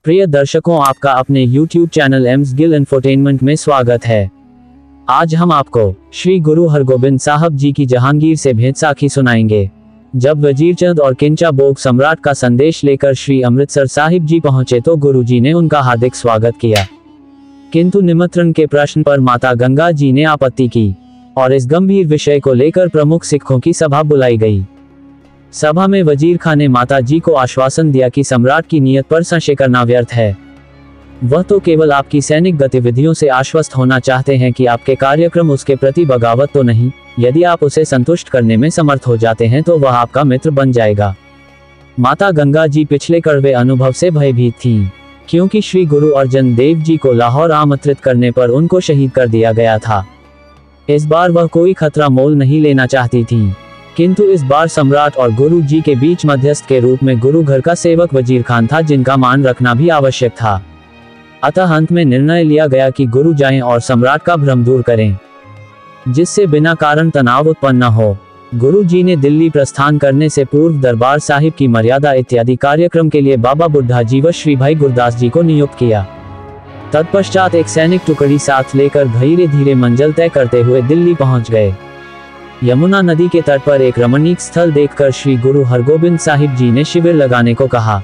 प्रिय दर्शकों, आपका अपने YouTube channel AIIMS Gill infotainment में स्वागत है। आज हम आपको श्री गुरु हरगोबिंद साहब जी की जहांगीर से भेंट साखी सुनाएंगे। जब वजीरचंद और किंचा बोग सम्राट का संदेश लेकर श्री अमृतसर साहिब जी पहुंचे तो गुरु जी ने उनका हार्दिक स्वागत किया, किंतु निमंत्रण के प्रश्न पर माता गंगा जी ने आपत्ति की और इस गंभीर विषय को लेकर प्रमुख सिखों की सभा बुलाई गई। सभा में वजीर खान ने माता जी को आश्वासन दिया कि सम्राट की नीयत पर संशय करना व्यर्थ है। वह तो केवल आपकी सैनिक गतिविधियों से आश्वस्त होना चाहते हैं कि आपके कार्यक्रम उसके प्रति बगावत तो नहीं। यदि आप उसे संतुष्ट करने में समर्थ हो जाते हैं तो वह आपका मित्र बन जाएगा। माता गंगा जी पिछले कड़वे अनुभव से भयभीत थीं, क्योंकि श्री गुरु अर्जन देव जी को लाहौर आमंत्रित करने पर उनको शहीद कर दिया गया था। इस बार वह कोई खतरा मोल नहीं लेना चाहती थीं, किंतु इस बार सम्राट और गुरु जी के बीच मध्यस्थ के रूप में गुरु घर का सेवक वजीर खान था, जिनका मान रखना भी आवश्यक था। अतः अंत में निर्णय लिया गया कि गुरु जाएं और सम्राट का भ्रम दूर करें, जिससे बिना कारण तनाव उत्पन्न न हो। गुरु जी ने दिल्ली प्रस्थान करने से पूर्व दरबार साहिब की मर्यादा इत्यादि कार्यक्रम के लिए बाबा बुड्ढा जी व श्री भाई गुरदास जी को नियुक्त किया। तत्पश्चात एक सैनिक टुकड़ी साथ लेकर धीरे धीरे मंजिल तय करते हुए दिल्ली पहुंच गए। यमुना नदी के तट पर एक रमणीक स्थल देखकर श्री गुरु हरगोबिंद साहिब जी ने शिविर लगाने को कहा।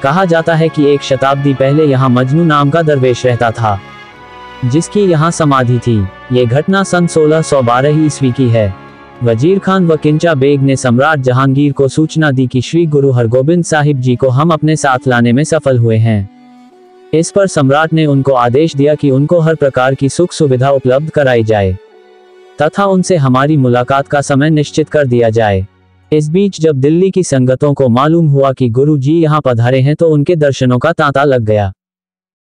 कहा जाता है कि एक शताब्दी पहले यहाँ मजनू नाम का दरवेश रहता था, जिसकी यहाँ समाधि थी। ये घटना सन 1612 ईस्वी की है। वजीर खान व किंचा बेग ने सम्राट जहांगीर को सूचना दी कि श्री गुरु हरगोबिंद साहिब जी को हम अपने साथ लाने में सफल हुए हैं। इस पर सम्राट ने उनको आदेश दिया कि उनको हर प्रकार की सुख सुविधा उपलब्ध कराई जाए तथा उनसे हमारी मुलाकात का समय निश्चित कर दिया जाए। इस बीच जब दिल्ली की संगतों को मालूम हुआ कि गुरु जी यहाँ पधारे हैं तो उनके दर्शनों का तांता लग गया।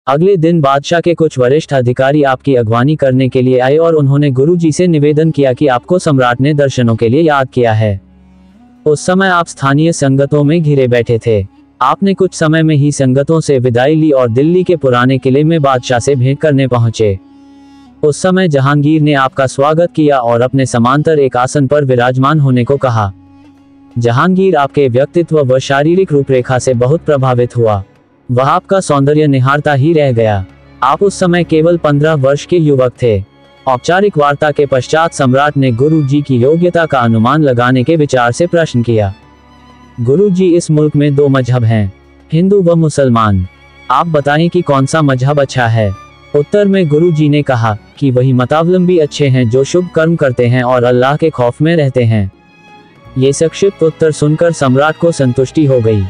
अगले दिन बादशाह के कुछ वरिष्ठ अधिकारी आपकी अगवानी करने के लिए आए और उन्होंने गुरु जी से निवेदन किया कि आपको सम्राट ने दर्शनों के लिए याद किया है। उस समय आप स्थानीय संगतों में घिरे बैठे थे। आपने कुछ समय में ही संगतों से विदाई ली और दिल्ली के पुराने किले में बादशाह से भेंट करने पहुंचे। उस समय जहांगीर ने आपका स्वागत किया और अपने समांतर एक आसन पर विराजमान होने को कहा। जहांगीर आपके व्यक्तित्व व शारीरिक रूपरेखा से बहुत प्रभावित हुआ। वह आपका सौंदर्य निहारता ही रह गया। आप उस समय केवल 15 वर्ष के युवक थे। औपचारिक वार्ता के पश्चात सम्राट ने गुरु जी की योग्यता का अनुमान लगाने के विचार से प्रश्न किया। गुरु जी, इस मुल्क में 2 मजहब हैं, हिंदू व मुसलमान। आप बताएं कि कौन सा मजहब अच्छा है। उत्तर में गुरु जी ने कहा कि वही मतावलंबी अच्छे हैं जो शुभ कर्म करते हैं और अल्लाह के खौफ में रहते हैं। ये संक्षिप्त उत्तर सुनकर सम्राट को संतुष्टि हो गई।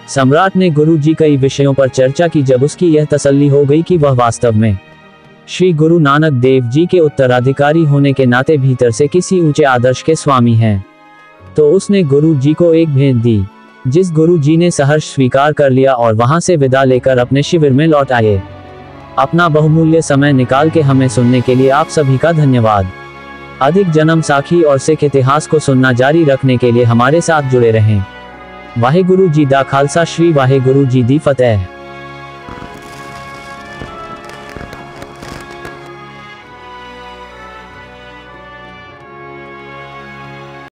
सम्राट ने गुरु जी कई विषयों पर चर्चा की। जब उसकी यह तसल्ली हो गई कि वह वास्तव में श्री गुरु नानक देव जी के उत्तराधिकारी होने के नाते भीतर से किसी ऊंचे आदर्श के स्वामी हैं, तो उसने गुरु जी को एक भेंट दी, जिस गुरु जी ने सहर्ष स्वीकार कर लिया और वहां से विदा लेकर अपने शिविर में लौट आए। अपना बहुमूल्य समय निकाल के हमें सुनने के लिए आप सभी का धन्यवाद। अधिक जन्म साखी और सिख इतिहास को सुनना जारी रखने के लिए हमारे साथ जुड़े रहें। वाहेगुरु जी दा खालसा, श्री वाहेगुरु जी दी फतेह।